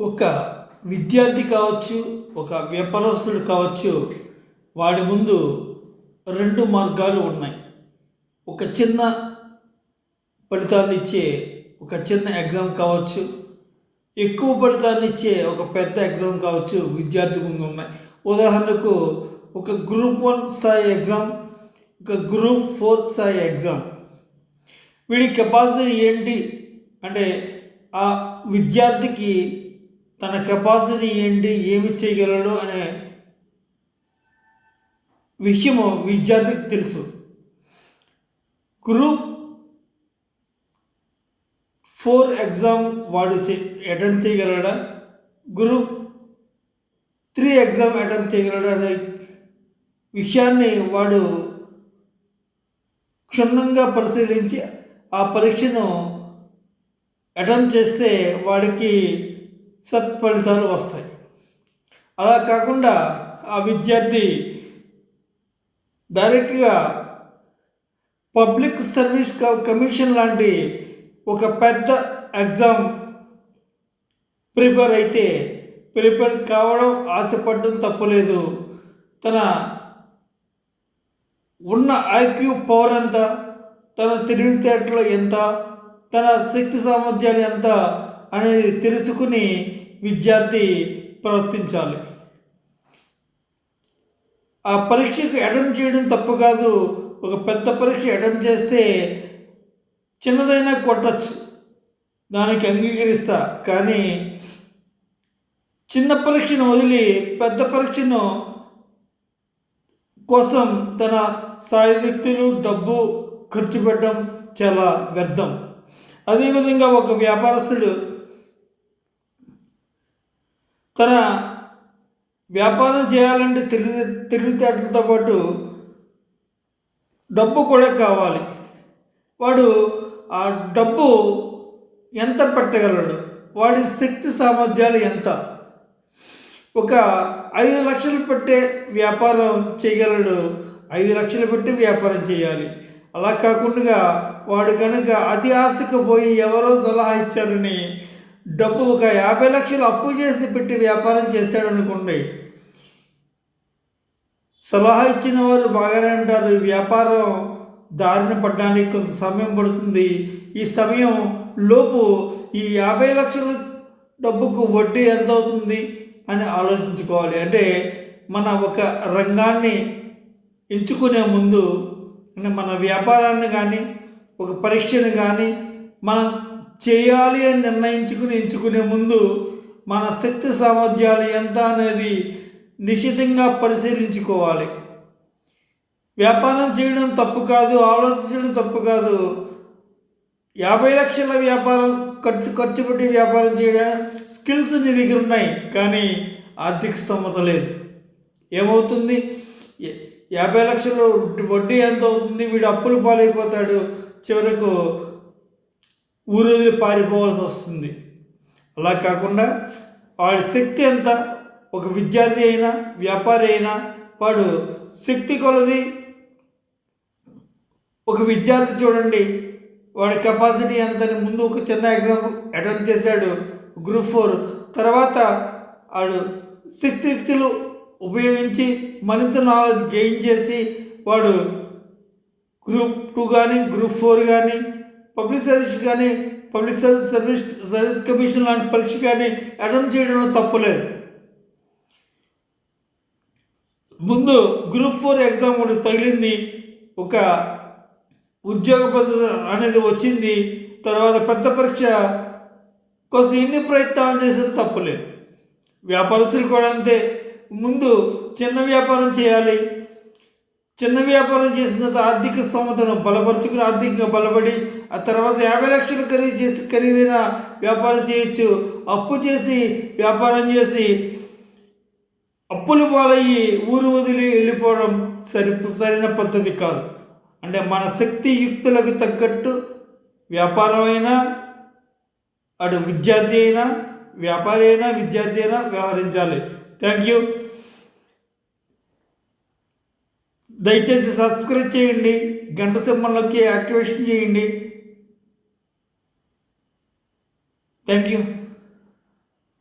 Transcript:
ఒక విద్యార్థి కావచ్చు, ఒక వ్యాపారస్తుడు కావచ్చు, వాడి ముందు రెండు మార్గాలు ఉన్నాయి. ఒక చిన్న ఫలితాన్ని ఇచ్చే ఒక చిన్న ఎగ్జామ్ కావచ్చు, ఎక్కువ ఫలితాన్ని ఇచ్చే ఒక పెద్ద ఎగ్జామ్ కావచ్చు విద్యార్థి ముందు ఉన్నాయి. ఉదాహరణకు ఒక గ్రూప్ 1 స్థాయి ఎగ్జామ్, ఒక గ్రూప్ 4 స్థాయి ఎగ్జామ్. వీడి కెపాసిటీ ఏంటి అంటే ఆ విద్యార్థికి తన కెపాసిటీ ఏంటి, ఏమి చేయగలడు అనే విషయము విద్యార్థికి తెలుసు. గ్రూప్ 4 ఎగ్జామ్ వాడు అటెంప్ట్ చేయగలడా, గ్రూప్ 3 ఎగ్జామ్ అటెంప్ట్ చేయగలడా అనే విషయాన్ని వాడు క్షుణ్ణంగా పరిశీలించి ఆ పరీక్షను అటెంప్ట్ చేస్తే వాడికి సత్ఫలితాలు వస్తాయి. అలా కాకుండా ఆ విద్యార్థి డైరెక్ట్గా పబ్లిక్ సర్వీస్ కమిషన్ లాంటి ఒక పెద్ద ఎగ్జామ్ ప్రిపేర్ కావడం, ఆశపడడం తప్పులేదు. తన ఉన్న ఐక్యూ పవర్ ఎంత, తన తెలివితేటలు ఎంత, తన శక్తి సామర్థ్యాలు ఎంత అనేది తెలుసుకుని విద్యార్థి ప్రవర్తించాలి. ఆ పరీక్షకు అటెంప్ట్ చేయడం తప్పు కాదు. ఒక పెద్ద పరీక్ష అటెంప్ట్ చేస్తే చిన్నదైనా కొట్టచ్చు, దానికి అంగీకరిస్తా. కానీ చిన్న పరీక్షను వదిలి పెద్ద పరీక్షను కోసం తన సాయశక్తులు, డబ్బు ఖర్చు పెట్టడం చాలా వ్యర్థం. అదేవిధంగా ఒక వ్యాపారస్తుడు తన వ్యాపారం చేయాలంటే తెలివితేటలతో పాటు డబ్బు కూడా కావాలి. వాడు ఆ డబ్బు ఎంత పెట్టగలడు, వాడి శక్తి సామర్థ్యాలు ఎంత. ఒక 5 లక్షలు పెట్టే వ్యాపారం చేయగలడు, 5 లక్షలు పెట్టి వ్యాపారం చేయాలి. అలా కాకుండా వాడు కనుక అతి ఆశకు పోయి ఎవరో సలహా ఇచ్చారని డబ్బు ఒక 50 లక్షలు అప్పు చేసి పెట్టి వ్యాపారం చేశాడు అనుకోండి, సలహా ఇచ్చిన వారు బాగానే అంటారు, వ్యాపారం దారిన పడడానికి కొంత సమయం పడుతుంది, ఈ సమయం లోపు ఈ 50 లక్షల డబ్బుకు వడ్డీ ఎంత అవుతుంది అని ఆలోచించుకోవాలి. అంటే మన ఒక రంగాన్ని ఎంచుకునే ముందు, అంటే మన వ్యాపారాన్ని కానీ ఒక పరీక్షను కానీ మనం చేయాలి అని ఎంచుకునే ముందు మన శక్తి సామర్థ్యాలు ఎంత అనేది నిశితంగా పరిశీలించుకోవాలి. వ్యాపారం చేయడం తప్పు కాదు, ఆలోచించడం తప్పు కాదు. 50 లక్షల వ్యాపారం ఖర్చు పెట్టి వ్యాపారం చేయడానికి స్కిల్స్ నీ దగ్గర ఉన్నాయి, కానీ ఆర్థిక స్తోమత లేదు. ఏమవుతుంది? 50 లక్షలు వడ్డీ ఎంత అవుతుంది? వీడు అప్పులు పాలైపోతాడు, చివరకు ఊరు వదిలి పారిపోవాల్సి వస్తుంది. అలా కాకుండా వాడి శక్తి ఎంత, ఒక విద్యార్థి అయినా వ్యాపారి అయినా వాడు శక్తి కొలది. ఒక విద్యార్థి చూడండి, వాడి కెపాసిటీ ఎంతని ముందు ఒక చిన్న ఎగ్జామ్ అటెంప్ట్ చేశాడు గ్రూప్ 4, తర్వాత వాడు శక్తియుక్తులు ఉపయోగించి మరింత నాలెడ్జ్ గెయిన్ చేసి వాడు గ్రూప్ 2 కానీ గ్రూప్ 4 కానీ పబ్లిక్ సర్వీస్ కమిషన్ లాంటి పరీక్ష కానీ అటెంప్ట్ చేయడంలో తప్పులేదు. ముందు గ్రూప్ 4 ఎగ్జామ్ ఒకటి తగిలింది, ఒక ఉద్యోగ పద్ధతి అనేది వచ్చింది, తర్వాత పెద్ద పరీక్ష కోసం ఎన్ని ప్రయత్నాలు చేసినా తప్పులేదు. వ్యాపారస్తులు కూడా అంతే. ముందు చిన్న వ్యాపారం చేయాలి, చిన్న వ్యాపారం చేసిన తర్వాత ఆర్థిక స్తోమతను బలపరుచుకుని ఆర్థికంగా బలపడి ఆ తర్వాత 50 లక్షలు ఖరీదైన వ్యాపారం చేయొచ్చు. అప్పు చేసి వ్యాపారం చేసి అప్పులు పాలయ్యి ఊరు వదిలి వెళ్ళిపోవడం సరైన పద్ధతి కాదు. అంటే మన శక్తి యుక్తులకు తగ్గట్టు వ్యాపారం అయినా, అటు విద్యార్థి అయినా, వ్యాపారి అయినా, విద్యార్థి అయినా వ్యవహరించాలి. Thank you. దయచేసి సబ్స్క్రైబ్ చేయండి, గంట సింబల్లోకి యాక్టివేషన్ చేయండి. Thank you.